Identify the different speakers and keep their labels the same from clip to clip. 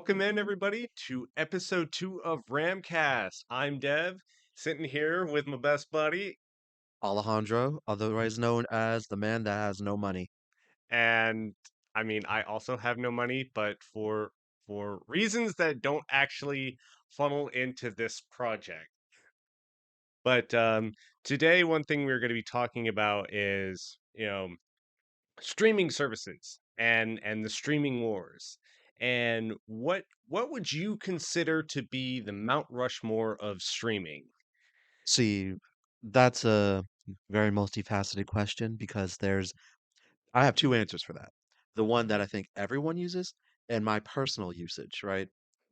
Speaker 1: Welcome in, everybody, to episode 2 of R.A.M.CAST. I'm Dev, sitting here with my best buddy,
Speaker 2: Alejandro, otherwise known as the man that has no money.
Speaker 1: and I also have no money, but for reasons that don't actually funnel into this project. But today, one thing we're going to be talking about is, streaming services and the streaming wars. And what would you consider to be the Mount Rushmore of streaming?
Speaker 2: See, that's a very multifaceted question because I have two answers for that. The one that I think everyone uses and my personal usage, right?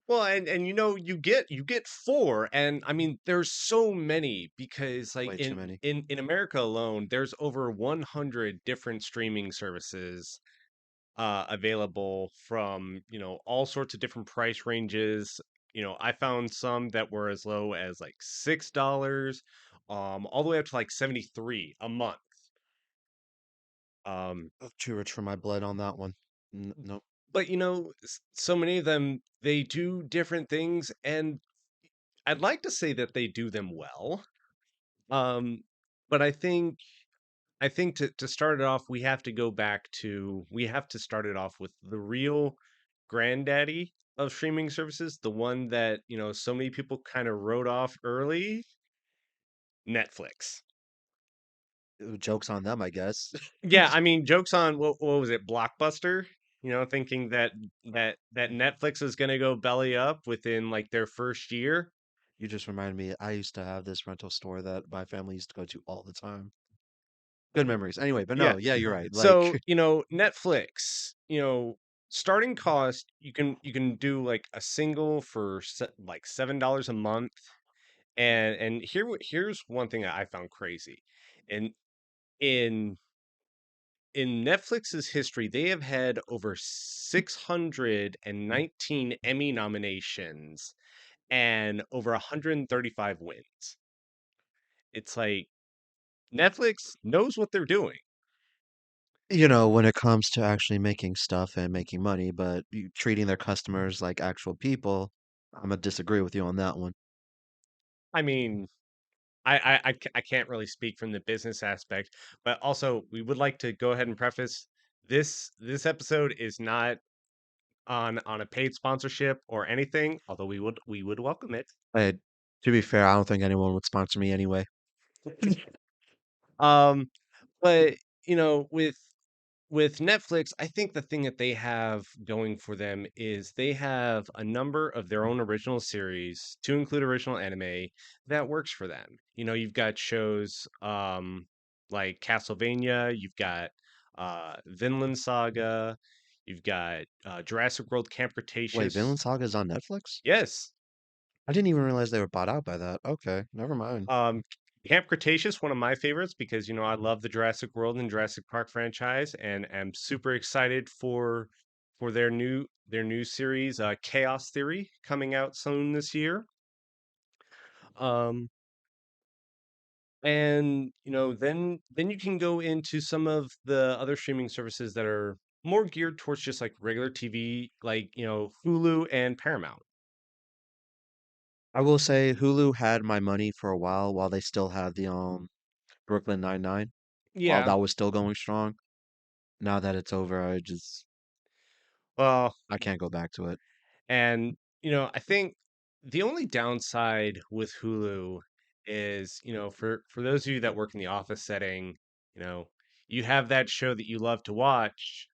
Speaker 1: Well, and you get four, and there's so many because like
Speaker 2: Way too
Speaker 1: in
Speaker 2: many.
Speaker 1: in in America alone, there's over 100 different streaming services available from all sorts of different price ranges. I found some that were as low as like $6, all the way up to like 73 a month. Um,
Speaker 2: Too rich for my blood on that one. Nope.
Speaker 1: but so many of them they do different things, and I'd like to say that they do them well. Um, but I think to start it off, we have to start it off with the real granddaddy of streaming services, the one that, so many people kind of wrote off early, Netflix.
Speaker 2: Joke's on them, I guess.
Speaker 1: Yeah, jokes on what was it, Blockbuster? Thinking that Netflix is going to go belly up within like their first year.
Speaker 2: You just reminded me, I used to have this rental store that my family used to go to all the time. Good memories. Anyway, but
Speaker 1: Yeah.
Speaker 2: no, yeah, you're right. Like,
Speaker 1: So, Netflix, starting cost, you can do like a single for like $7 a month. And here's one thing that I found crazy. And in in Netflix's history, they have had over 619 Emmy nominations and over 135 wins. It's like Netflix knows what they're doing.
Speaker 2: when it comes to actually making stuff and making money, but treating their customers like actual people, I'm gonna disagree with you on that one.
Speaker 1: I mean, I can't really speak from the business aspect, but also we would like to go ahead and preface this episode is not on a paid sponsorship or anything, although we would welcome it.
Speaker 2: I, to be fair, I don't think anyone would sponsor me anyway.
Speaker 1: Um, but with Netflix, I think the thing that they have going for them is they have a number of their own original series, to include original anime, that works for them. You've got shows like Castlevania, you've got Vinland Saga, you've got Jurassic World Camp
Speaker 2: Wait,
Speaker 1: Cretaceous.
Speaker 2: Vinland Saga is on Netflix?
Speaker 1: Yes.
Speaker 2: I didn't even realize they were bought out by that. Okay, never mind.
Speaker 1: Um, Camp Cretaceous, one of my favorites because I love the Jurassic World and Jurassic Park franchise, and am super excited for their new series, Chaos Theory, coming out soon this year. Um, and then you can go into some of the other streaming services that are more geared towards just like regular TV, like Hulu and Paramount.
Speaker 2: I will say Hulu had my money for a while they still had the Brooklyn Nine-Nine, while
Speaker 1: Yeah,
Speaker 2: that was still going strong. Now that it's over,
Speaker 1: well,
Speaker 2: I can't go back to it.
Speaker 1: and I think the only downside with Hulu is, for those of you that work in the office setting, you know, you have that show that you love to watch,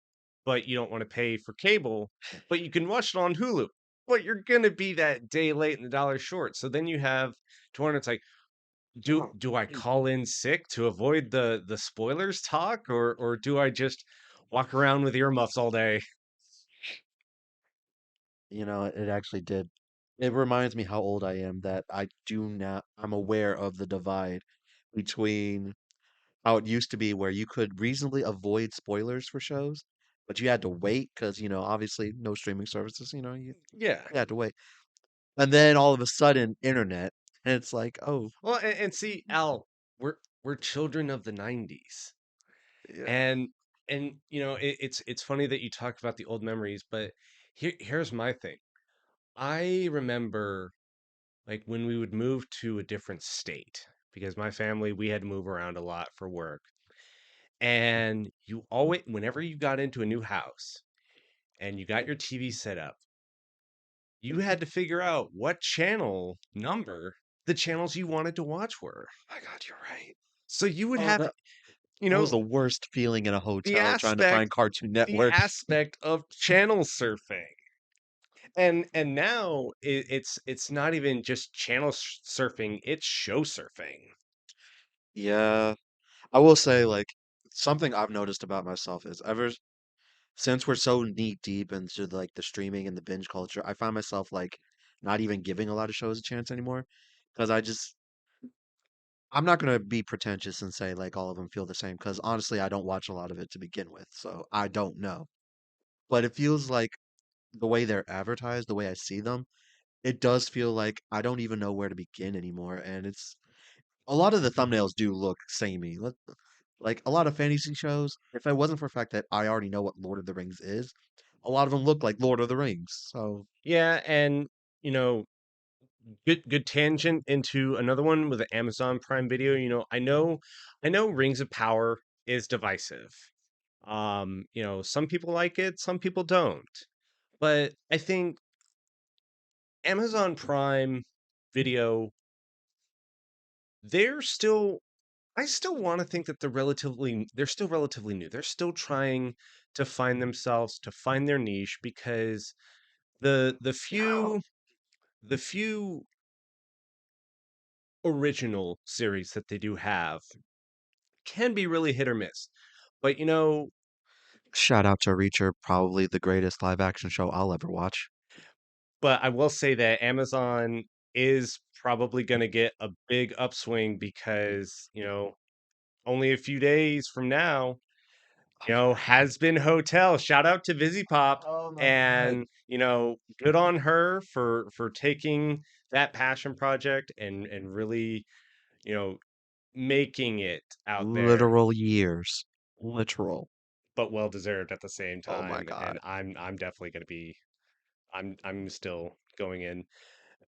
Speaker 1: but you don't want to pay for cable, but you can watch it on Hulu. But you're gonna be that day late and the dollar short. So then you have to where it's like, do I call in sick to avoid the spoilers talk, or do I just walk around with earmuffs all day?
Speaker 2: It actually did. It reminds me how old I am that I'm aware of the divide between how it used to be where you could reasonably avoid spoilers for shows, but you had to wait because, obviously no streaming services,
Speaker 1: Yeah.
Speaker 2: you had to wait. And then all of a sudden, internet, and it's like, oh,
Speaker 1: Well, and see, Al, we're children of the '90s,
Speaker 2: yeah.
Speaker 1: and it's funny that you talk about the old memories, but here's my thing. I remember like when we would move to a different state because my family, we had to move around a lot for work. And you always, whenever you got into a new house and you got your TV set up, you had to figure out what channel number the channels you wanted to watch were.
Speaker 2: My God, you're right.
Speaker 1: So you would
Speaker 2: Oh,
Speaker 1: have,
Speaker 2: that
Speaker 1: you
Speaker 2: that was
Speaker 1: know,
Speaker 2: the worst feeling in a
Speaker 1: the
Speaker 2: hotel trying to
Speaker 1: aspect
Speaker 2: find Cartoon
Speaker 1: the
Speaker 2: Network.
Speaker 1: aspect of channel surfing. And now it's not even just channel surfing, it's show surfing.
Speaker 2: Yeah, I will say, like, something I've noticed about myself is since we're so knee deep into like the streaming and the binge culture, I find myself like not even giving a lot of shows a chance anymore because I'm not gonna be pretentious and say like all of them feel the same because honestly, I don't watch a lot of it to begin with, so I don't know. But it feels like the way they're advertised, the way I see them, it does feel like I don't even know where to begin anymore, and it's a lot of the thumbnails do look samey. Like a lot of fantasy shows, if it wasn't for the fact that I already know what Lord of the Rings is, a lot of them look like Lord of the Rings. So
Speaker 1: Yeah, and you know, good tangent into another one with the Amazon Prime Video. I know Rings of Power is divisive. Some people like it, some people don't. But I think Amazon Prime Video, they're still I still want to think that they're still relatively new. They're still trying to find themselves, to find their niche because the few original series that they do have can be really hit or miss. But
Speaker 2: shout out to Reacher, probably the greatest live action show I'll ever watch.
Speaker 1: I will say that Amazon is probably going to get a big upswing because, only a few days from now, Has Been Hotel. Shout out to Vizzy Pop,
Speaker 2: Oh my God.
Speaker 1: and good on her for taking that passion project and really, you know, making it out there,
Speaker 2: Literal years. Literal.
Speaker 1: but well deserved at the same
Speaker 2: Oh my
Speaker 1: time. And
Speaker 2: God.
Speaker 1: I'm definitely going to be I'm still going in.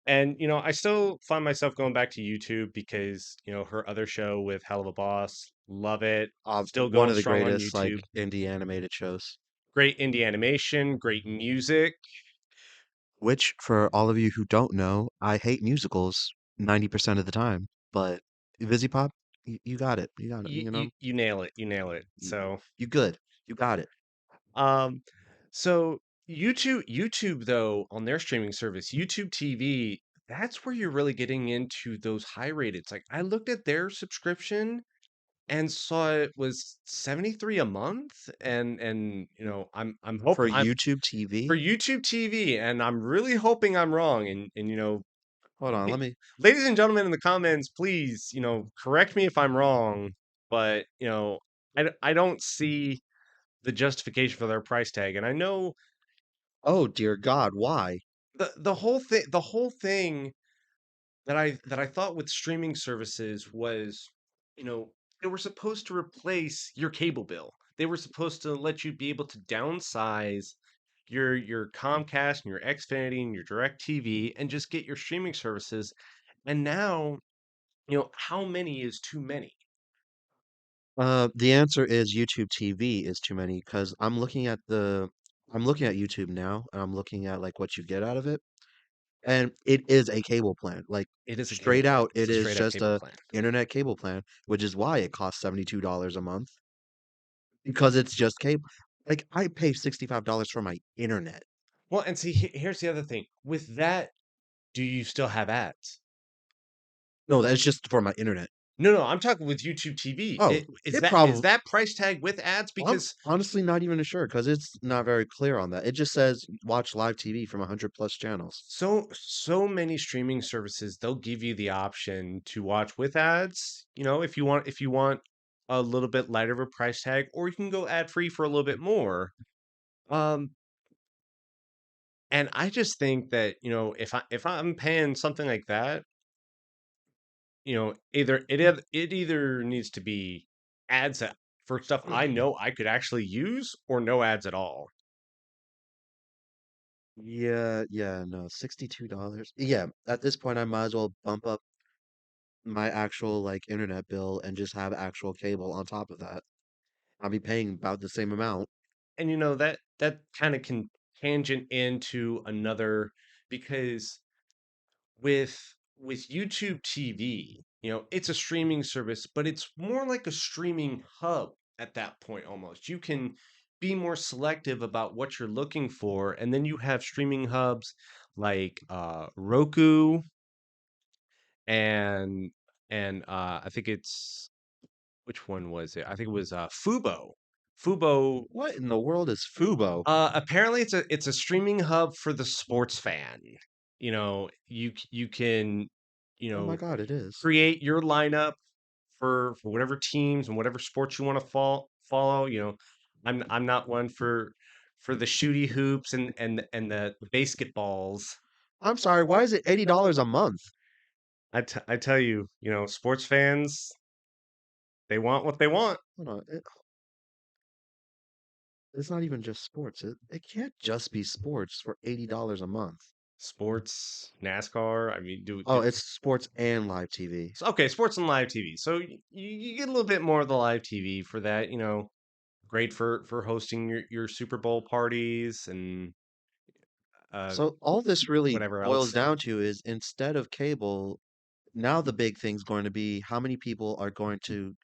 Speaker 1: And I still find myself going back to YouTube because, her other show with Hell of a Boss, love it. Still
Speaker 2: One
Speaker 1: going
Speaker 2: of the
Speaker 1: strong on
Speaker 2: greatest like
Speaker 1: YouTube.
Speaker 2: indie animated shows.
Speaker 1: Great indie animation, great music.
Speaker 2: Which, for all of you who don't know, I hate musicals 90% of the time. But Vizzy Pop, you got it. You got it.
Speaker 1: You
Speaker 2: You
Speaker 1: you
Speaker 2: know,
Speaker 1: you nail it. You nail it.
Speaker 2: you,
Speaker 1: So,
Speaker 2: you good. You got it.
Speaker 1: um so YouTube though, on their streaming service, YouTube TV, that's where you're really getting into those high rated. It's like I looked at their subscription and saw it was 73 a month, and I'm
Speaker 2: For
Speaker 1: hoping I'm
Speaker 2: YouTube
Speaker 1: for
Speaker 2: TV,
Speaker 1: YouTube TV, and I'm really hoping I'm wrong. And
Speaker 2: hold on,
Speaker 1: la-
Speaker 2: let me.
Speaker 1: ladies and gentlemen in the comments, please, correct me if I'm wrong, but I don't see the justification for their price tag. And I know
Speaker 2: Oh dear God, why?
Speaker 1: the whole thing that I thought with streaming services was, you know, they were supposed to replace your cable bill. They were supposed to let you be able to downsize your Comcast and your Xfinity and your DirecTV and just get your streaming services. And now, how many is too many?
Speaker 2: The answer is YouTube TV is too many because I'm looking at YouTube now and I'm looking at like what you get out of it, and it is a cable plan. Like
Speaker 1: It is a cable
Speaker 2: straight
Speaker 1: plan.
Speaker 2: out,
Speaker 1: It's
Speaker 2: it
Speaker 1: a
Speaker 2: is
Speaker 1: straight up
Speaker 2: just
Speaker 1: cable
Speaker 2: a
Speaker 1: plan.
Speaker 2: internet cable plan, which is why it costs $72 a month because it's just cable. Like I pay $65 for my internet.
Speaker 1: Well, and see, here's the other thing. With that, do you still have ads?
Speaker 2: No, that's just for my internet.
Speaker 1: No, no, I'm talking with YouTube TV.
Speaker 2: Oh,
Speaker 1: Is
Speaker 2: it
Speaker 1: that
Speaker 2: probably.
Speaker 1: that price tag with ads?
Speaker 2: I'm
Speaker 1: Because
Speaker 2: honestly not even sure because it's not very clear on that. It just says watch live TV from 100 plus channels.
Speaker 1: so many streaming services, they'll give you the option to watch with ads, if you want a little bit lighter of a price tag, or you can go ad free for a little bit more. Um, and I just think that, if I'm paying something like that, it either needs to be ads for stuff I know I could actually use, or no ads at all.
Speaker 2: Yeah, yeah, no, $62. Yeah, at this point, I might as well bump up my actual like internet bill and just have actual cable on top of that. I'll be paying about the same amount.
Speaker 1: And that kind of can tangent into another, because with YouTube TV, it's a streaming service, but it's more like a streaming hub at that point almost. You can be more selective about what you're looking for, and then you have streaming hubs like Roku and I think it's, which one was it? I think it was Fubo. Fubo.
Speaker 2: What in the world is Fubo?
Speaker 1: Apparently it's a streaming hub for the sports fan. You can, you
Speaker 2: Oh my
Speaker 1: know,
Speaker 2: God, it is.
Speaker 1: create your lineup for whatever teams and whatever sports you want to follow. I'm not one for the shooty hoops and the basketballs.
Speaker 2: I'm sorry, why is it $80 a month?
Speaker 1: I tell you, sports fans, they want what they want.
Speaker 2: Hold on, it's not even just sports. It can't just be sports for $80 a month.
Speaker 1: Sports, NASCAR. I mean,
Speaker 2: Oh, it's sports and live TV.
Speaker 1: okay, sports and live TV. So you get a little bit more of the live TV for that. Great for hosting your Super Bowl parties and uh,
Speaker 2: So all this really
Speaker 1: whatever
Speaker 2: boils
Speaker 1: else.
Speaker 2: down to is instead of cable, now the big thing's going to be how many people are going to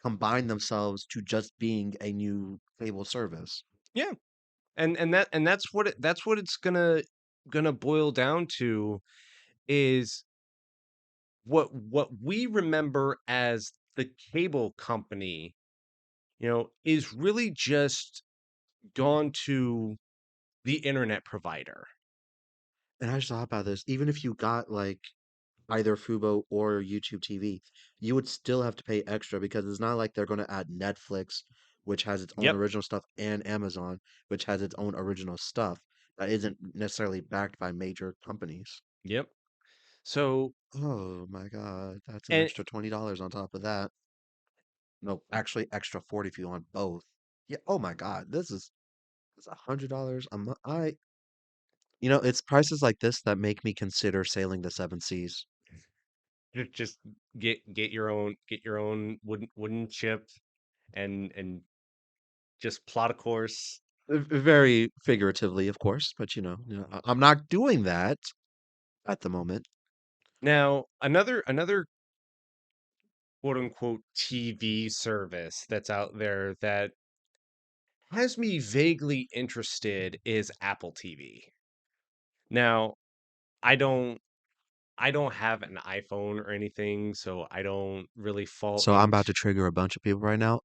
Speaker 2: combine themselves to just being a new cable service.
Speaker 1: Yeah, and that's what it's gonna boil down to, is what we remember as the cable company, is really just gone to the internet provider.
Speaker 2: And I just thought about this, even if you got like either Fubo or YouTube TV, you would still have to pay extra because it's not like they're going to add Netflix, which has its own
Speaker 1: Yep,
Speaker 2: original stuff, and Amazon, which has its own original stuff that isn't necessarily backed by major companies.
Speaker 1: yep. So
Speaker 2: Oh my God, that's an
Speaker 1: and
Speaker 2: extra $20 on top of that. No, actually extra 40 if you want both. Yeah, oh my God, it's $100 a month. It's prices like this that make me consider sailing the seven seas.
Speaker 1: just get your own wooden ship and just plot a course.
Speaker 2: Very figuratively, of course, but I'm not doing that at the moment.
Speaker 1: Now, another quote unquote TV service that's out there that has me vaguely interested is Apple TV. Now, I don't I don't have an iPhone or anything, so I don't really fall
Speaker 2: So I'm
Speaker 1: into.
Speaker 2: about to trigger a bunch of people right now.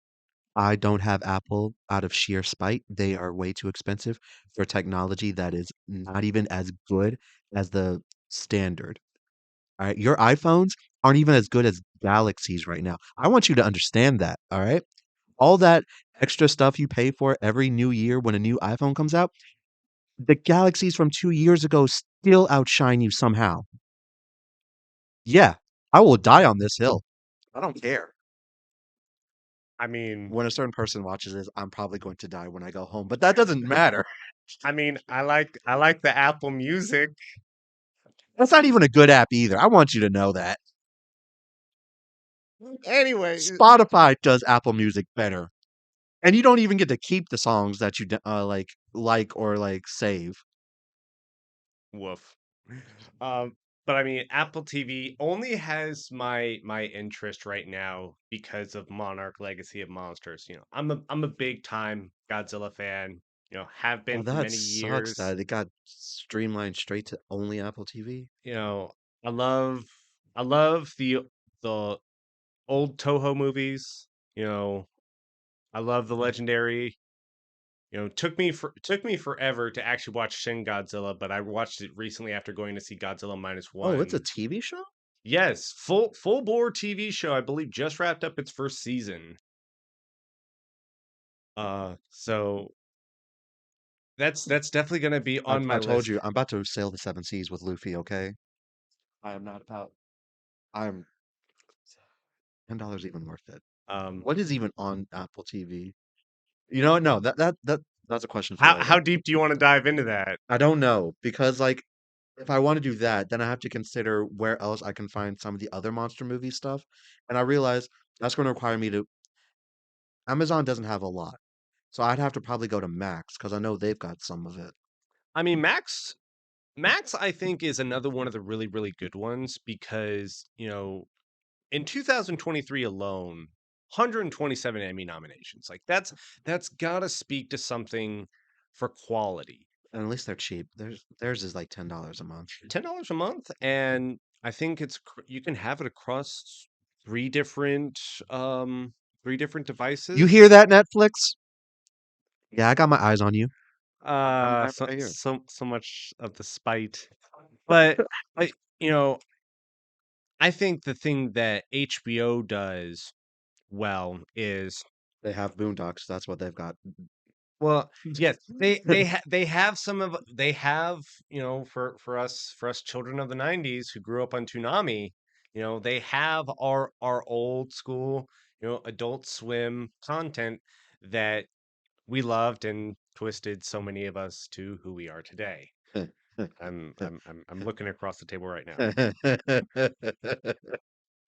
Speaker 2: I don't have Apple out of sheer spite. They are way too expensive for technology that is not even as good as the standard. All right. Your iPhones aren't even as good as Galaxies right now. I want you to understand that. All right. All that extra stuff you pay for every new year when a new iPhone comes out, the Galaxies from 2 years ago still outshine you somehow. Yeah. I will die on this hill. I don't care.
Speaker 1: I mean,
Speaker 2: When a certain person watches this, I'm probably going to die when I go home, but that doesn't matter.
Speaker 1: I like the Apple Music.
Speaker 2: That's not even a good app either. I want you to know that.
Speaker 1: Anyway,
Speaker 2: Spotify does Apple Music better. And you don't even get to keep the songs that you like or like save.
Speaker 1: woof. But I mean, Apple TV only has my interest right now because of Monarch Legacy of Monsters. I'm a big time Godzilla fan. Have
Speaker 2: Oh,
Speaker 1: been for
Speaker 2: that
Speaker 1: many
Speaker 2: sucks
Speaker 1: years.
Speaker 2: that it got streamlined straight to only Apple TV.
Speaker 1: You know, I love I love the old Toho movies. I love the Legendary. Took me forever to actually watch Shin Godzilla, but I watched it recently after going to see Godzilla minus
Speaker 2: Oh, it's a
Speaker 1: one.
Speaker 2: TV show?
Speaker 1: Yes, full bore TV show. I believe just wrapped up its first season. So that's definitely gonna be
Speaker 2: I,
Speaker 1: on my
Speaker 2: I told
Speaker 1: list.
Speaker 2: you, I'm about to sail the seven seas with Luffy, okay? I am not about I'm $10 even worth it.
Speaker 1: Um,
Speaker 2: What is even on Apple TV? You know what? No, that. That's a question for
Speaker 1: How
Speaker 2: later.
Speaker 1: deep do you wanna dive into that?
Speaker 2: I don't know because, like, if I wanna do that, then I have to consider where else I can find some of the other monster movie stuff, and I realize that's gonna require me to Amazon doesn't have a lot, so I'd have to probably go to Max because I know they've got some of it.
Speaker 1: I mean, Max, I think, is another one of the really, really good ones because, in 2023 alone, 127 Emmy nominations. Like that's gotta speak to something for quality.
Speaker 2: And at least they're cheap. Theirs is like $10 a month.
Speaker 1: $10 a month, and I think you can have it across three different um three different
Speaker 2: You
Speaker 1: devices.
Speaker 2: hear that, Netflix? Yeah, I got my eyes on you. I'm
Speaker 1: So
Speaker 2: right here.
Speaker 1: so much of the spite. But I you know, I think the thing that HBO does well is
Speaker 2: They have Boondocks, that's what they've got.
Speaker 1: well, yes, they have some of they have, for us children of the 90s who grew up on Toonami, they have our old school, Adult Swim content that we loved and twisted so many of us to who we are today. I'm looking across the table right now.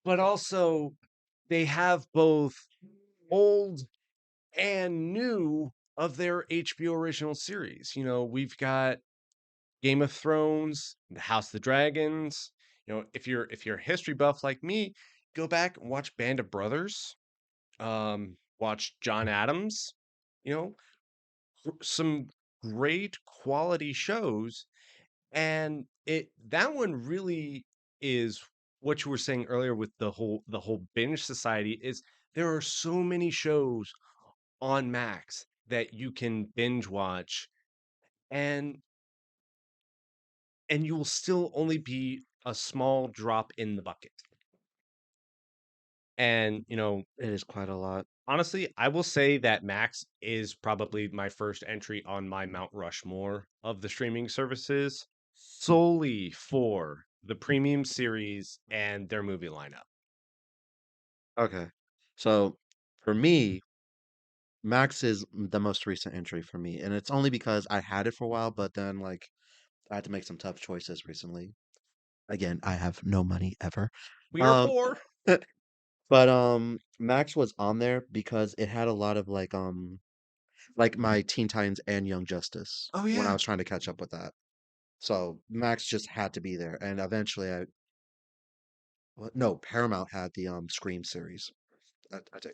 Speaker 1: But also they have both old and new of their HBO original series. We've got Game of Thrones, The House of the Dragons. If you're a history buff like me, go back and watch Band of Brothers. Watch John Adams. You know, some great quality shows, and it that one really is what you were saying earlier with the whole binge society is there are so many shows on Max that you can binge watch and you will still only be a small drop in the bucket. And,
Speaker 2: It is quite a lot.
Speaker 1: honestly, I will say that Max is probably my first entry on my Mount Rushmore of the streaming services solely for the premium series and their movie lineup.
Speaker 2: Okay. So, for me, Max is the most recent entry for me, and it's only because I had it for a while, but then, like, I had to make some tough choices recently. Again, I have no money ever.
Speaker 1: We are
Speaker 2: Um,
Speaker 1: poor.
Speaker 2: but, Max was on there because it had a lot of, like my Teen Titans and Young Justice
Speaker 1: Oh
Speaker 2: when I
Speaker 1: yeah.
Speaker 2: was trying to catch up with that. So, Max just had to be there, and eventually no, Paramount had the, Scream series. I take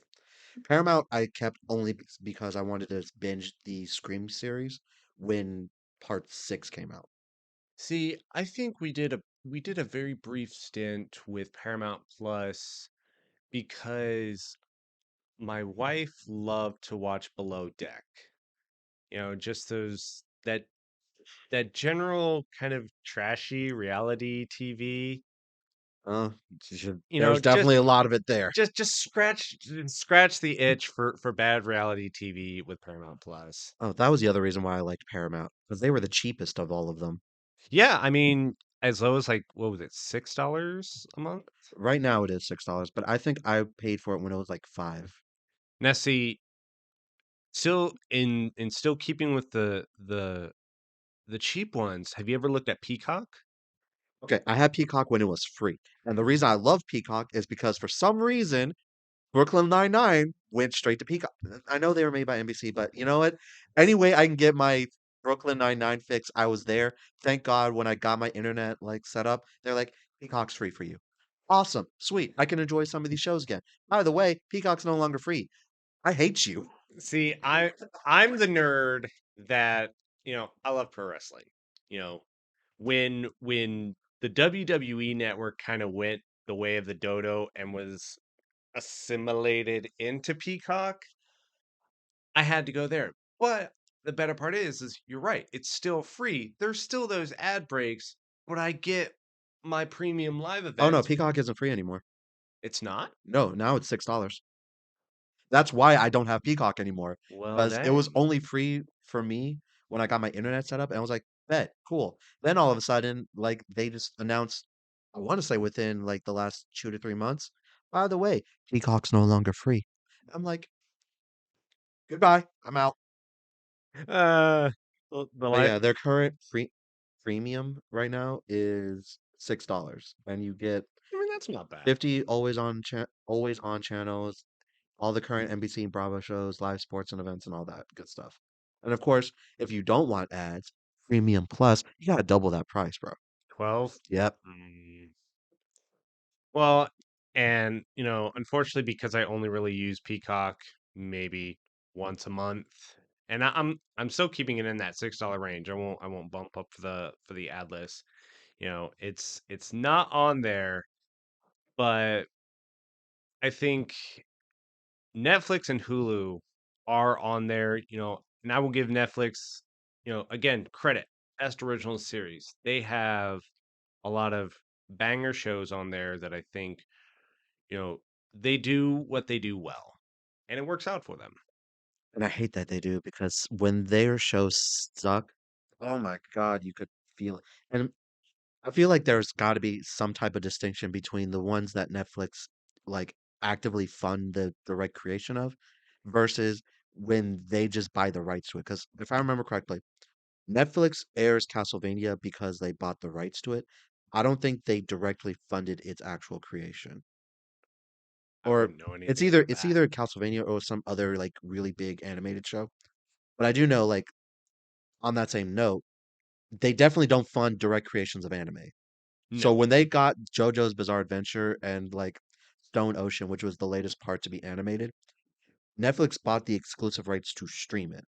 Speaker 2: Paramount I kept only because I wanted to binge the Scream series when part 6 came out.
Speaker 1: See, I think we did a very brief stint with Paramount Plus because my wife loved to watch Below Deck. Just that general kind of trashy reality TV.
Speaker 2: Uh,
Speaker 1: You know,
Speaker 2: there's
Speaker 1: just
Speaker 2: definitely a lot of it there.
Speaker 1: just scratch the itch for bad reality TV with Paramount Plus.
Speaker 2: Oh, that was the other reason why I liked Paramount because they were the cheapest of all of them.
Speaker 1: Yeah, I mean, as low as like what was it, $6 a month?
Speaker 2: Right now it is $6, but I think I paid for it when it was like 5.
Speaker 1: Now see, still in still keeping with the cheap ones, have you ever looked at Peacock?
Speaker 2: Okay, I had Peacock when it was free. And the reason I love Peacock is because for some reason Brooklyn Nine-Nine went straight to Peacock. I know they were made by NBC, but you know what? Any way I can get my Brooklyn Nine-Nine fix, I was there. Thank God when I got my internet like set up, they're like, Peacock's free for you. Awesome. Sweet. I can enjoy some of these shows again. By the way, Peacock's no longer free. I hate you.
Speaker 1: See, I'm the nerd that, I love pro wrestling. You know, when the WWE network kind of went the way of the dodo and was assimilated into Peacock, I had to go there. But the better part is you're right. It's still free. There's still those ad breaks, but I get my premium live
Speaker 2: Oh no,
Speaker 1: events.
Speaker 2: Peacock isn't free anymore.
Speaker 1: It's not?
Speaker 2: No, now it's $6. That's why I don't have Peacock anymore,
Speaker 1: Well,
Speaker 2: because it was
Speaker 1: dang.
Speaker 2: only free for me when I got my internet set up, and I was like, "Bet, cool." Then all of a sudden, like, they just announced, I wanna say within, like, the last 2 to 3 months, "By the way, Peacock's no longer free." I'm like, "Goodbye, I'm out."
Speaker 1: The
Speaker 2: But
Speaker 1: light.
Speaker 2: yeah, their current premium right now is $6, and you get
Speaker 1: I mean, that's not bad.
Speaker 2: 50 always on channels, all the current NBC and Bravo shows, live sports and events, and all that good stuff. And of course, if you don't want ads, Premium Plus, you gotta double that price, bro.
Speaker 1: 12.
Speaker 2: Yep.
Speaker 1: Mm. Well, and unfortunately, because I only really use Peacock maybe once a month, and I'm still keeping it in that $6 range. I won't bump up for the ad list. It's not on there, but I think Netflix and Hulu are on there. And I will give Netflix, again, credit. Best original series. They have a lot of banger shows on there that I think you know, they do what they do well, and it works out for them.
Speaker 2: And I hate that they do because when their shows suck, oh my God, you could feel it. And I feel like there's got to be some type of distinction between the ones that Netflix like actively fund the right creation of versus when they just buy the rights to it. Because if I remember correctly, Netflix airs Castlevania because they bought the rights to it. I don't think they directly funded its actual creation.
Speaker 1: I
Speaker 2: Or
Speaker 1: wouldn't know
Speaker 2: it's
Speaker 1: anything
Speaker 2: either
Speaker 1: about
Speaker 2: it's
Speaker 1: that.
Speaker 2: either Castlevania or some other like really big animated show. But I do know like on that same note, they definitely don't fund direct creations of anime.
Speaker 1: No.
Speaker 2: So when they got JoJo's Bizarre Adventure and like Stone Ocean, which was the latest part to be animated, Netflix bought the exclusive rights to stream it.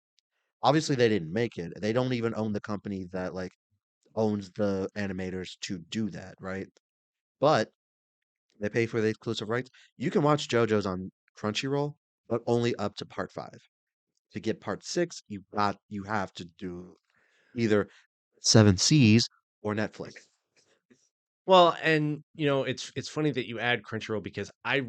Speaker 2: Obviously, they didn't make it. They don't even own the company that like owns the animators to do that, right? But they pay for the exclusive rights. You can watch JoJo's on Crunchyroll, but only up to part 5. To get part 6, you have to do either Seven Seas or Netflix.
Speaker 1: Well, and it's funny that you add Crunchyroll because it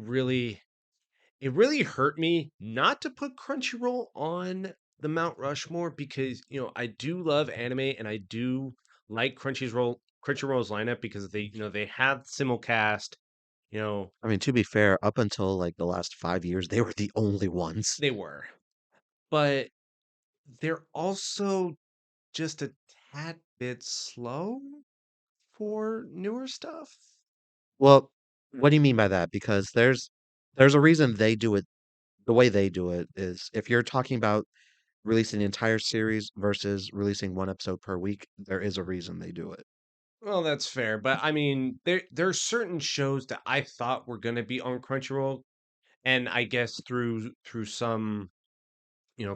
Speaker 1: really hurt me not to put Crunchyroll on the Mount Rushmore because I do love anime and I do like Crunchyroll's lineup because they have simulcast. You know
Speaker 2: I mean, to be fair, up until like the last 5 years, they were the only ones.
Speaker 1: they were, but they're also just a tad bit slow for newer stuff.
Speaker 2: Well, what do you mean by that? Because there's a reason they do it the way they do it is if you're talking about releasing the entire series versus releasing one episode per week, there is a reason they do it.
Speaker 1: Well, that's fair, but I mean, there's certain shows that I thought were going to be on Crunchyroll, and I guess through some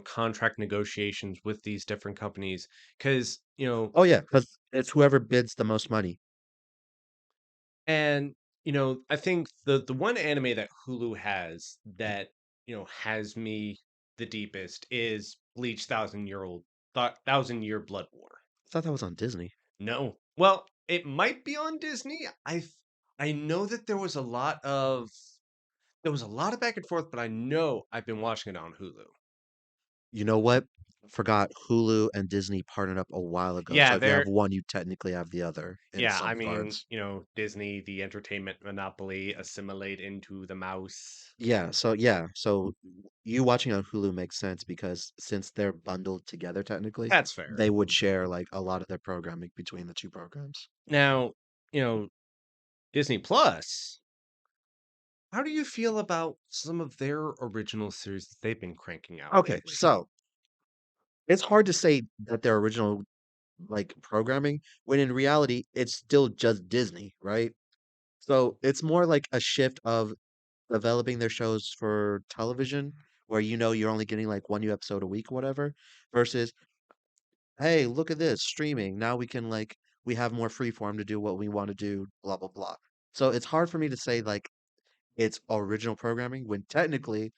Speaker 1: contract negotiations with these different companies, because
Speaker 2: Oh yeah, because it's whoever bids the most money.
Speaker 1: and I think the one anime that Hulu has that has me the deepest is Bleach Thousand Year Blood War.
Speaker 2: I thought that was on Disney.
Speaker 1: No. Well, it might be on Disney. I know that there was a lot of back and forth, but I know I've been watching it on Hulu.
Speaker 2: You know what? Forgot Hulu and Disney partnered up a while ago. So
Speaker 1: Yeah,
Speaker 2: if you have
Speaker 1: they're
Speaker 2: one, you technically have the other in
Speaker 1: yeah,
Speaker 2: some
Speaker 1: I mean,
Speaker 2: regards.
Speaker 1: Disney, the entertainment monopoly, assimilate into the mouse.
Speaker 2: Yeah, so you watching on Hulu makes sense because since they're bundled together technically,
Speaker 1: That's fair.
Speaker 2: they would share like a lot of their programming between the two programs.
Speaker 1: Now, you know, Disney Plus, how do you feel about some of their original series that they've been cranking out
Speaker 2: Okay,
Speaker 1: lately?
Speaker 2: so it's hard to say that their original like programming when in reality it's still just Disney, right? So it's more like a shift of developing their shows for television where you're only getting like one new episode a week or whatever versus hey, look at this streaming. Now we have more freeform to do what we want to do, blah blah blah. So it's hard for me to say like it's original programming when technically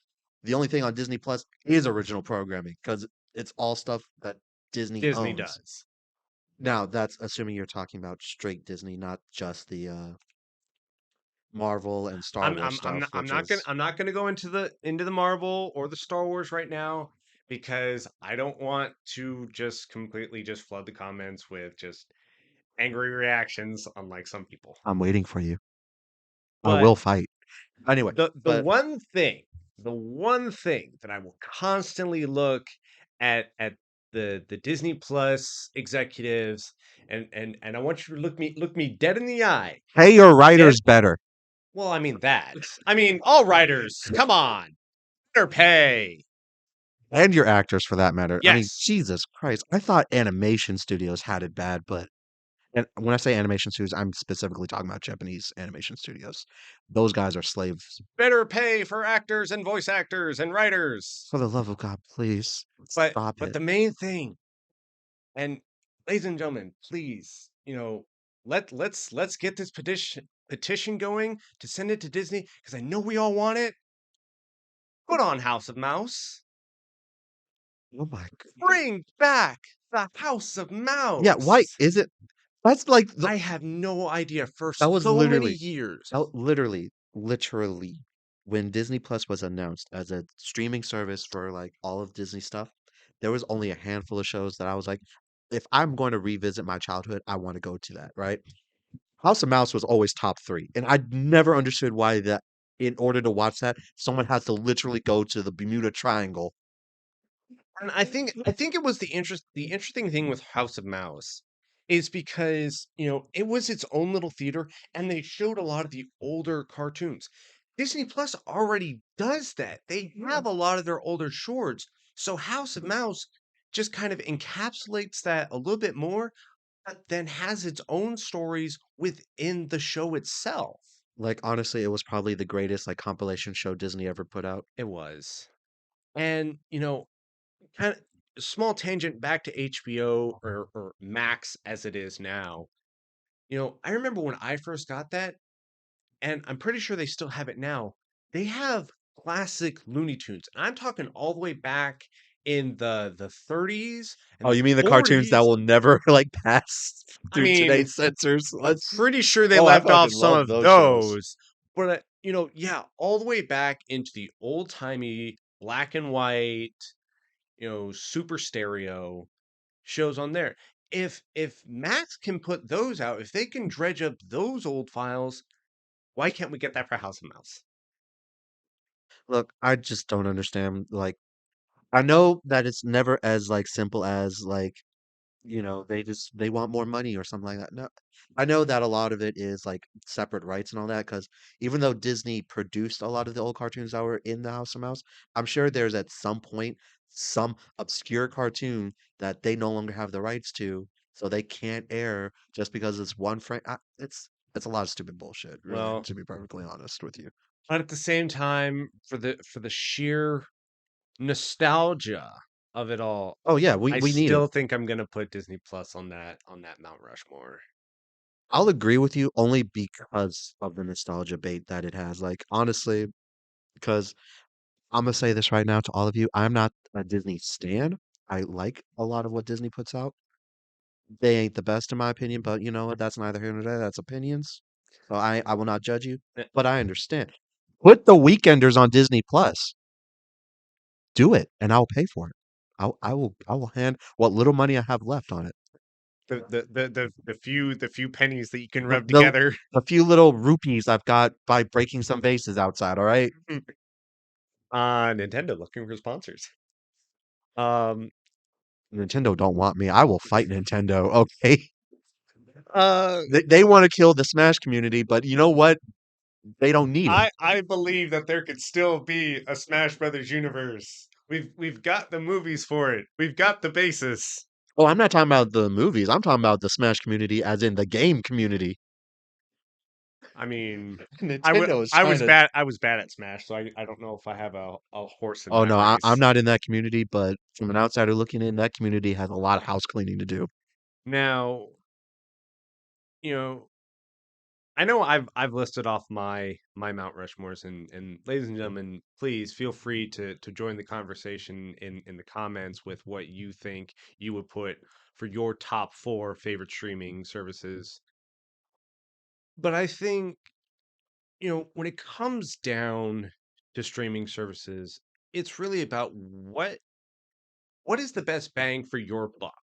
Speaker 2: the only thing on Disney Plus is original programming because it's all stuff that Disney
Speaker 1: Disney
Speaker 2: owns.
Speaker 1: does.
Speaker 2: Now that's assuming you're talking about straight Disney, not just the Marvel and Star Wars stuff, which is
Speaker 1: I'm not gonna go into the Marvel or the Star Wars right now because I don't want to just completely just flood the comments with just angry reactions, unlike some people.
Speaker 2: I'm waiting for you. I
Speaker 1: But
Speaker 2: will fight. Anyway,
Speaker 1: the
Speaker 2: but
Speaker 1: one thing, the one thing that I will constantly look at the Disney Plus executives, and I want you to look me dead in the eye.
Speaker 2: Pay your
Speaker 1: Dead.
Speaker 2: writers better
Speaker 1: Well, I mean that. I mean, all writers, come on, better pay.
Speaker 2: and your actors for that matter. I mean,
Speaker 1: Yes,
Speaker 2: Jesus Christ. I thought animation studios had it bad, but and when I say animation studios, I'm specifically talking about Japanese animation studios. Those guys are slaves.
Speaker 1: better pay for actors and voice actors and writers.
Speaker 2: For the love of God, please
Speaker 1: But
Speaker 2: stop
Speaker 1: but
Speaker 2: it.
Speaker 1: the main thing, and ladies and gentlemen, please, let's get this petition going to send it to Disney because I know we all want it. Put on House of Mouse.
Speaker 2: Oh my God.
Speaker 1: Bring back the House of
Speaker 2: Yeah, why
Speaker 1: Mouse.
Speaker 2: is it? That's like the
Speaker 1: I have no idea for
Speaker 2: that was
Speaker 1: so many
Speaker 2: literally
Speaker 1: years.
Speaker 2: literally when Disney Plus was announced as a streaming service for like all of Disney stuff, there was only a handful of shows that I was like, if I'm going to revisit my childhood, I want to go to that, right? House of Mouse was always top 3, and I never understood why that in order to watch that, someone has to literally go to the Bermuda Triangle.
Speaker 1: And I think it was the interesting thing with House of Mouse is because, it was its own little theater and they showed a lot of the older cartoons. Disney Plus already does that. They have a lot of their older shorts. So House of Mouse just kind of encapsulates that a little bit more, but then has its own stories within the show itself.
Speaker 2: Like honestly, it was probably the greatest like compilation show Disney ever put out.
Speaker 1: It was. And, kind of small tangent back to HBO or Max as it is now. I remember when I first got that, and I'm pretty sure they still have it now. They have classic Looney Tunes. And I'm talking all the way back in the 30s and
Speaker 2: Oh,
Speaker 1: the
Speaker 2: you mean the cartoons that
Speaker 1: 40s.
Speaker 2: will never like pass
Speaker 1: I
Speaker 2: through
Speaker 1: mean,
Speaker 2: today's censors?
Speaker 1: I'm
Speaker 2: Let's.
Speaker 1: pretty sure they
Speaker 2: Oh, I
Speaker 1: left
Speaker 2: fucking
Speaker 1: off some
Speaker 2: love
Speaker 1: of
Speaker 2: those shows.
Speaker 1: those. But yeah, all the way back into the old-timey black and white, super stereo shows on there. If Max can put those out, if they can dredge up those old files, why can't we get that for House of Mouse?
Speaker 2: Look, I just don't understand. Like, I know that it's never as like simple as like they want more money or something like that. No, I know that a lot of it is like separate rights and all that because even though Disney produced a lot of the old cartoons that were in the House of Mouse, I'm sure there's at some point some obscure cartoon that they no longer have the rights to, so they can't air just because it's one frame. It's a lot of stupid bullshit, really,
Speaker 1: Well,
Speaker 2: to be perfectly honest with you.
Speaker 1: but at the same time, for the sheer nostalgia of it all,
Speaker 2: Oh yeah,
Speaker 1: I
Speaker 2: we need it.
Speaker 1: still think I'm gonna put Disney Plus on that Mount Rushmore.
Speaker 2: I'll agree with you only because of the nostalgia bait that it has. Like honestly, because I'm gonna say this right now to all of you. I'm not a Disney stan. I like a lot of what Disney puts out. They ain't the best in my opinion, but you know what? That's neither here nor there. That's opinions. So I will not judge you,
Speaker 1: Eh,
Speaker 2: but I understand. Put the Weekenders on Disney Plus. Do it, and I'll pay for it. I will hand what little money I have left on it.
Speaker 1: the few pennies that you can
Speaker 2: The
Speaker 1: rub
Speaker 2: the
Speaker 1: together.
Speaker 2: the few little rupees I've got by breaking some vases outside. All right,
Speaker 1: Nintendo looking for sponsors. Um,
Speaker 2: Nintendo don't want me. I will fight Nintendo. Okay,
Speaker 1: uh,
Speaker 2: they want to kill the Smash community, but you know what? They don't need it.
Speaker 1: I believe that there could still be a Smash Brothers universe. We've got the movies for it. We've got the basis.
Speaker 2: Oh, I'm not talking about the movies. I'm talking about the Smash community, as in the game community.
Speaker 1: I mean,
Speaker 2: Nintendo is
Speaker 1: I
Speaker 2: trying
Speaker 1: was
Speaker 2: to.
Speaker 1: bad at Smash, so I don't know if I have a horse in
Speaker 2: Oh
Speaker 1: that
Speaker 2: no, I'm
Speaker 1: race.
Speaker 2: not in that community, but from an outsider looking in, that community has a lot of house cleaning to do.
Speaker 1: Now, you know, I know I've listed off my Mount Rushmores, and ladies and gentlemen, please feel free to join the conversation in the comments with what you think you would put for your top four favorite streaming services. But I think, when it comes down to streaming services, it's really about what is the best bang for your buck.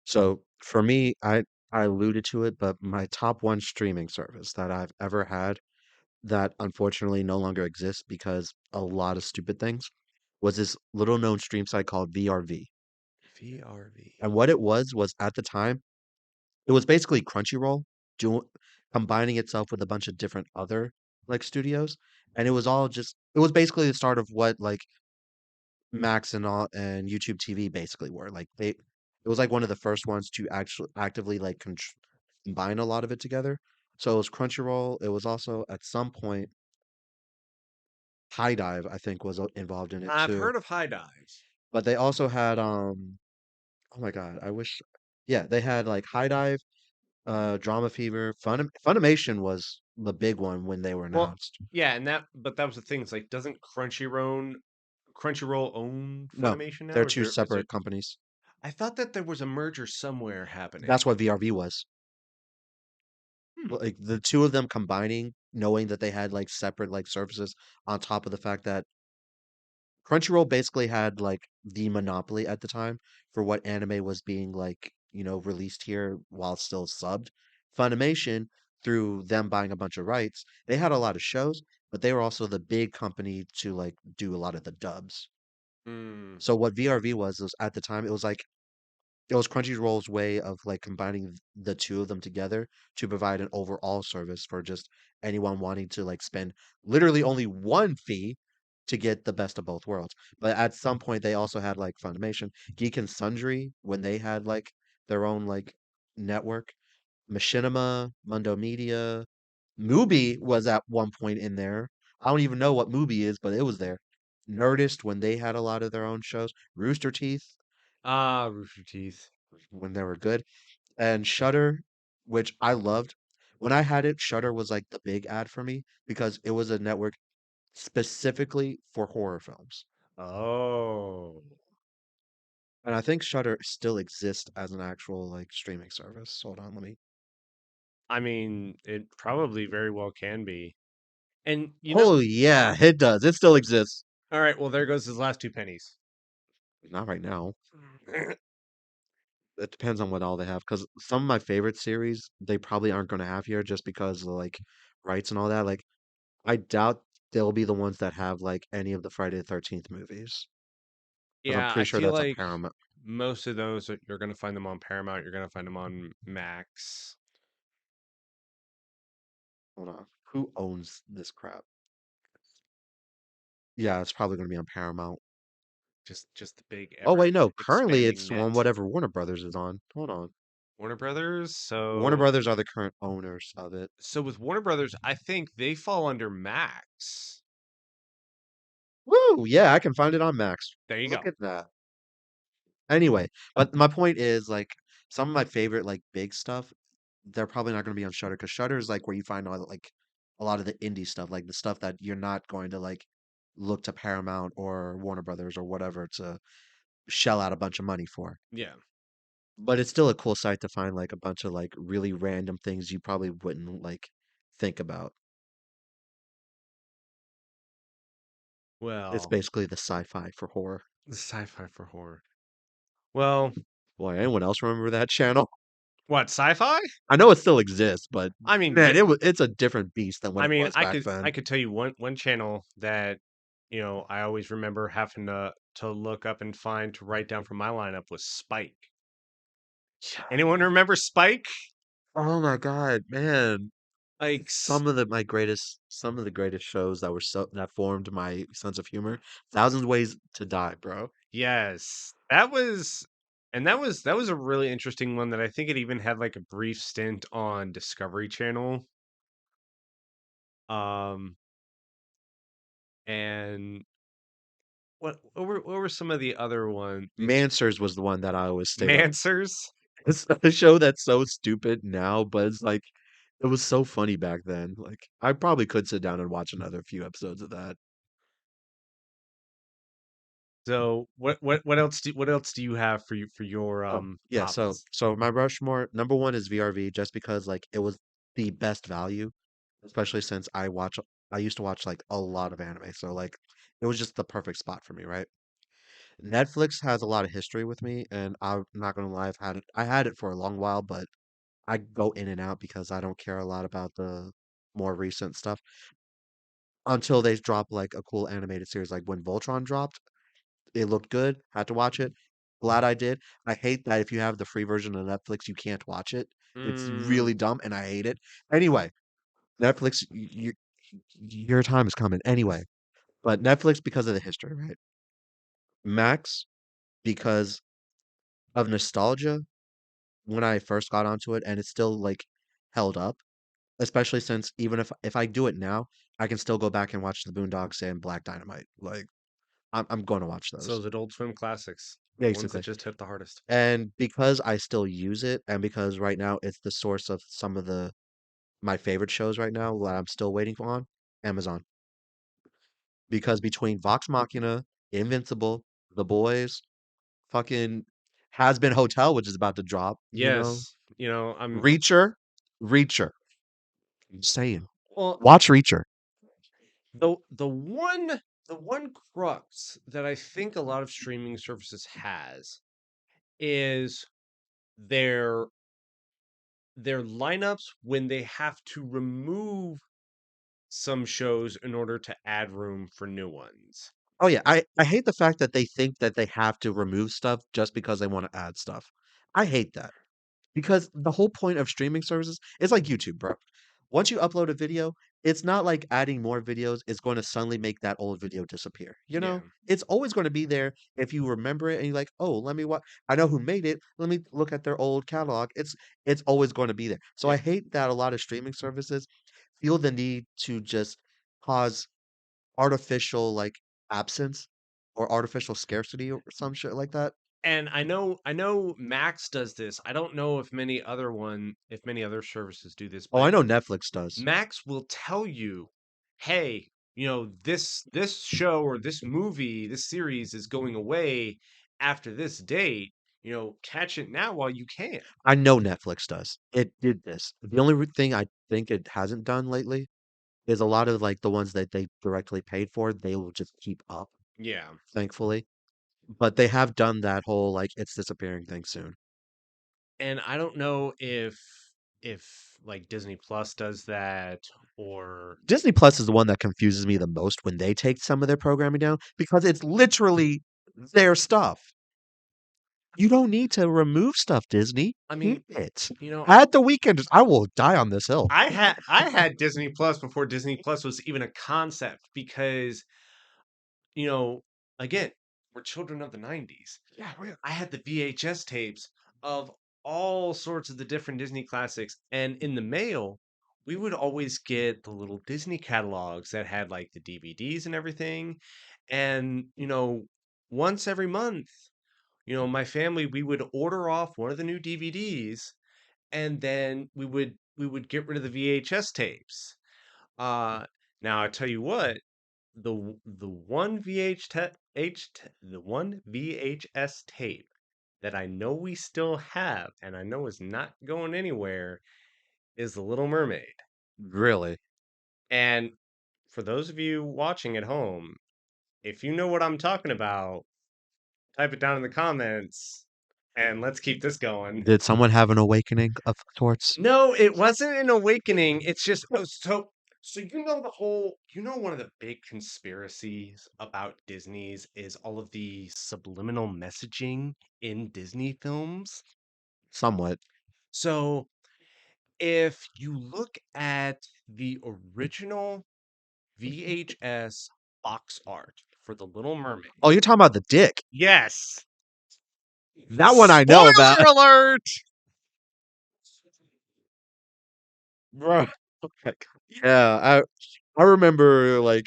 Speaker 2: So for me, I alluded to it, but my top one streaming service that I've ever had that unfortunately no longer exists because a lot of stupid things was this little known stream site called VRV.
Speaker 1: VRV.
Speaker 2: And what it was at the time, it was basically Crunchyroll doing combining itself with a bunch of different other like studios, and it was all just it was basically the start of what like Max and all and YouTube TV basically were. Like they it was like one of the first ones to actually actively like combine a lot of it together. So it was Crunchyroll. It was also at some point High Dive, I think, was involved in it
Speaker 1: I've
Speaker 2: too.
Speaker 1: heard of high dive.
Speaker 2: But they also had oh my God, I wish yeah, they had like High Dive, Drama Fever, Funimation was the big one when they were
Speaker 1: Well,
Speaker 2: announced.
Speaker 1: yeah, and that but that was the thing. It's like, doesn't Crunchyroll own
Speaker 2: No,
Speaker 1: Funimation now,
Speaker 2: they're
Speaker 1: or is
Speaker 2: two
Speaker 1: there is it?
Speaker 2: separate companies.
Speaker 1: I thought that there was a merger somewhere
Speaker 2: That's
Speaker 1: happening.
Speaker 2: what VRV was.
Speaker 1: Hmm.
Speaker 2: Like the two of them combining, knowing that they had like separate like services on top of the fact that Crunchyroll basically had like the monopoly at the time for what anime was being like, released here while still subbed. Funimation, through them buying a bunch of rights, they had a lot of shows, but they were also the big company to like do a lot of the dubs.
Speaker 1: Hmm.
Speaker 2: So what VRV was at the time, it was Crunchyroll's way of like combining the two of them together to provide an overall service for just anyone wanting to like spend literally only one fee to get the best of both worlds. But at some point they also had like Funimation, Geek and Sundry when they had like their own like network, Machinima, Mundo Media, Mubi was at one point in there. I don't even know what Mubi is, but it was there. Nerdist when they had a lot of their own shows, Rooster Teeth
Speaker 1: Ah, Rooster Teeth.
Speaker 2: when they were good. And Shudder, which I loved. When I had it, Shudder was like the big ad for me because it was a network specifically for horror films.
Speaker 1: Oh,
Speaker 2: And I think Shudder still exists as an actual like streaming service. Hold on, let me.
Speaker 1: I mean, it probably very well can be. And
Speaker 2: Oh yeah, it does. It still exists.
Speaker 1: all right. Well, there goes his last two pennies.
Speaker 2: Not right now. It depends on what all they have. Because some of my favorite series, they probably aren't going to have here just because of like rights and all that. Like, I doubt they'll be the ones that have like any of the Friday the 13th movies. Because I'm
Speaker 1: Yeah,
Speaker 2: pretty
Speaker 1: I
Speaker 2: sure
Speaker 1: feel
Speaker 2: that's a
Speaker 1: like
Speaker 2: Paramount.
Speaker 1: most of those you're going to find them on Paramount. You're going to find them on Max.
Speaker 2: Hold on. Who owns this crap? Yeah, it's probably going to be on Paramount.
Speaker 1: Just the big
Speaker 2: Oh,
Speaker 1: ever
Speaker 2: wait, no. Currently,
Speaker 1: expanding
Speaker 2: it's on
Speaker 1: net.
Speaker 2: whatever Warner Brothers is on. Hold on.
Speaker 1: Warner Brothers.
Speaker 2: Warner
Speaker 1: So
Speaker 2: Brothers are the current owners of it.
Speaker 1: so with Warner Brothers, I think they fall under Max.
Speaker 2: Woo! Yeah, I can find it on Max.
Speaker 1: There you
Speaker 2: Look
Speaker 1: go.
Speaker 2: at that. Anyway, but my point is like some of my favorite like big stuff, they're probably not going to be on Shutter because Shutter is like where you find all like a lot of the indie stuff, like the stuff that you're not going to like look to Paramount or Warner Brothers or whatever to shell out a bunch of money for.
Speaker 1: Yeah.
Speaker 2: But it's still a cool site to find like a bunch of like really random things you probably wouldn't like think about. It's
Speaker 1: Well,
Speaker 2: basically the sci-fi for horror.
Speaker 1: the sci-fi for horror. Well,
Speaker 2: Boy, anyone else remember that channel?
Speaker 1: what sci-fi?
Speaker 2: I know it still exists, but
Speaker 1: I mean,
Speaker 2: man, it's a different beast than what
Speaker 1: I
Speaker 2: it
Speaker 1: mean,
Speaker 2: was back
Speaker 1: I
Speaker 2: then.
Speaker 1: could tell you one channel that I always remember having to look up and find to write down from my lineup was Spike.
Speaker 2: Yeah.
Speaker 1: Anyone remember Spike?
Speaker 2: Oh my God, man.
Speaker 1: Like,
Speaker 2: Some of the greatest shows that that formed my sense of humor. Thousand Ways to Die, bro.
Speaker 1: yes, that was a really interesting one that I think it even had like a brief stint on Discovery Channel. Um, and what were some of the other one?
Speaker 2: Mansers was the one that I always stayed up.
Speaker 1: Mansers?
Speaker 2: It's a show that's so stupid now, but it's like it was so funny back then. Like I probably could sit down and watch another few episodes of that.
Speaker 1: So what else do you have for your
Speaker 2: Oh, yeah, so
Speaker 1: tops?
Speaker 2: so my Rushmore number one is VRV just because like it was the best value, especially since I used to watch like a lot of anime, so like it was just the perfect spot for me, right? Netflix has a lot of history with me, and I'm not gonna lie, I had it for a long while, but I go in and out because I don't care a lot about the more recent stuff until they drop like a cool animated series. Like when Voltron dropped, it looked good, had to watch it. Glad I did. I hate that if you have the free version of Netflix, you can't watch it. It's
Speaker 1: Mm,
Speaker 2: really dumb, and I hate it. Anyway, Netflix, your time is coming. Anyway, but Netflix because of the history, right? Max because of nostalgia when I first got onto it, and it's still like held up. Especially since even if I do it now, I can still go back and watch The Boondocks and Black Dynamite. Like I'm going to watch
Speaker 1: so
Speaker 2: those
Speaker 1: those Adult Swim classics, the ones that
Speaker 2: basically.
Speaker 1: just hit the hardest.
Speaker 2: And because I still use it, and because right now it's the source of some of the my favorite shows right now that I'm still waiting for on Amazon. Because between Vox Machina, Invincible, The Boys, fucking Has Been Hotel, which is about to drop,
Speaker 1: Yes, I'm
Speaker 2: Reacher, Reacher. I'm saying,
Speaker 1: well,
Speaker 2: watch Reacher.
Speaker 1: the one crux that I think a lot of streaming services has is their their lineups when they have to remove some shows in order to add room for new ones.
Speaker 2: Oh yeah, I hate the fact that they think that they have to remove stuff just because they want to add stuff. I hate that because the whole point of streaming services is like YouTube, bro. Once you upload a video, it's not like adding more videos is going to suddenly make that old video disappear. You
Speaker 1: Yeah.
Speaker 2: know, it's always going to be there if you remember it and you're like, oh, let me what I know who made it. Let me look at their old catalog. It's always going to be there. So I
Speaker 1: Yeah.
Speaker 2: hate that a lot of streaming services feel the need to just cause artificial, like, absence or artificial scarcity or some shit like that.
Speaker 1: And I know Max does this. I don't know if many other services do this,
Speaker 2: Oh, I
Speaker 1: but
Speaker 2: know Netflix does.
Speaker 1: Max will tell you, "Hey, this show or this movie, this series is going away after this date. Catch it now while you can."
Speaker 2: I know Netflix does. It did this. The only thing I think it hasn't done lately is a lot of, like, the ones that they directly paid for, they will just keep up,
Speaker 1: Yeah.
Speaker 2: thankfully. But they have done that whole, like, it's disappearing thing soon.
Speaker 1: And I don't know if like Disney Plus does that or
Speaker 2: Disney Plus is the one that confuses me the most when they take some of their programming down because it's literally their stuff. You don't need to remove stuff, Disney.
Speaker 1: I
Speaker 2: Keep
Speaker 1: mean,
Speaker 2: it.
Speaker 1: you know,
Speaker 2: Add the weekenders. I will die on this hill.
Speaker 1: I had Disney Plus before Disney Plus was even a concept because, you know, again, we're children of the 90s.
Speaker 2: Yeah,
Speaker 1: I had the VHS tapes of all sorts of the different Disney classics, and in the mail, we would always get the little Disney catalogs that had like the DVDs and everything. And, once every month, my family we would order off one of the new DVDs and then we would get rid of the VHS tapes. Uh Now I tell you what, the one the one VHS tape that I know we still have and I know is not going anywhere is The Little Mermaid.
Speaker 2: really.
Speaker 1: And for those of you watching at home, if you know what I'm talking about, type it down in the comments and let's keep this going.
Speaker 2: Did someone have an awakening of sorts?
Speaker 1: No, it wasn't an awakening. It's just so one of the big conspiracies about Disney's is all of the subliminal messaging in Disney films.
Speaker 2: Somewhat.
Speaker 1: So if you look at the original VHS box art for The Little Mermaid,
Speaker 2: Oh, you're talking about the dick.
Speaker 1: yes,
Speaker 2: That one I know about.
Speaker 1: spoiler alert.
Speaker 2: Bro. Okay. Yeah, I remember like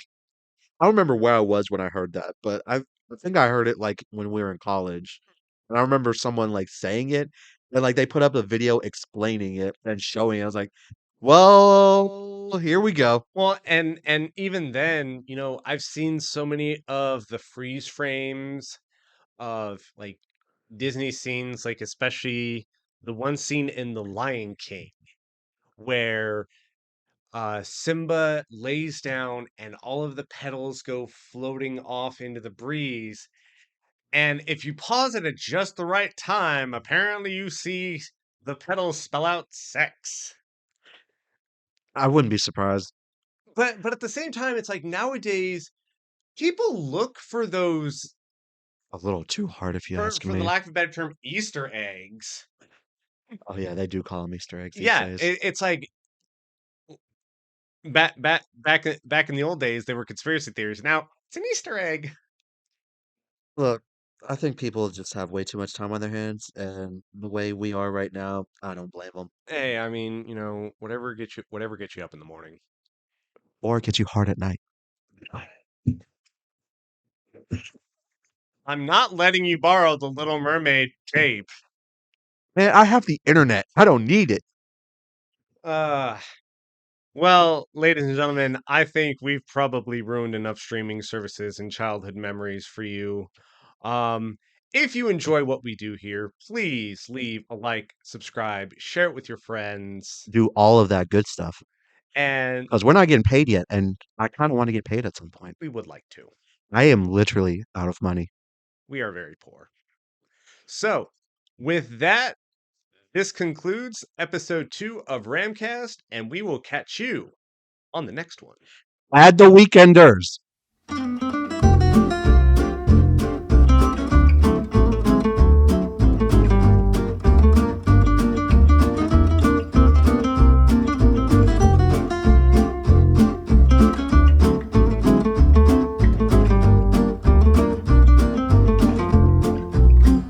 Speaker 2: I don't remember where I was when I heard that, but I think I heard it like when we were in college. And I remember someone like saying it, and like they put up a video explaining it and showing it. I was like, well, here we go.
Speaker 1: Well, and even then, I've seen so many of the freeze frames of like Disney scenes, like especially the one scene in The Lion King where Simba lays down and all of the petals go floating off into the breeze. And if you pause it at just the right time, apparently you see the petals spell out sex.
Speaker 2: I wouldn't be surprised.
Speaker 1: But at the same time, it's like nowadays people look for those
Speaker 2: A little too hard if you ask
Speaker 1: For the
Speaker 2: me.
Speaker 1: lack of a better term, Easter eggs.
Speaker 2: Oh yeah, they do call them Easter eggs these
Speaker 1: Yeah,
Speaker 2: days.
Speaker 1: it's like back in the old days, they were conspiracy theories. Now it's an Easter egg.
Speaker 2: Look, I think people just have way too much time on their hands, and the way we are right now, I don't blame them.
Speaker 1: Hey, I mean, whatever gets you up in the morning.
Speaker 2: Or it gets you hard at night.
Speaker 1: I'm not letting you borrow the Little Mermaid tape.
Speaker 2: Man, I have the internet. I don't need it.
Speaker 1: Uh, well, ladies and gentlemen, I think we've probably ruined enough streaming services and childhood memories for you. Um, if you enjoy what we do here, please leave a like, subscribe, share it with your friends,
Speaker 2: Do all of that good stuff.
Speaker 1: and
Speaker 2: Because we're not getting paid yet, and I kind of want to get paid at some point.
Speaker 1: we would like to.
Speaker 2: I am literally out of money.
Speaker 1: We are very poor. So, with that, this concludes episode 2 of Ramcast, and we will catch you on the next one.
Speaker 2: Add the weekenders.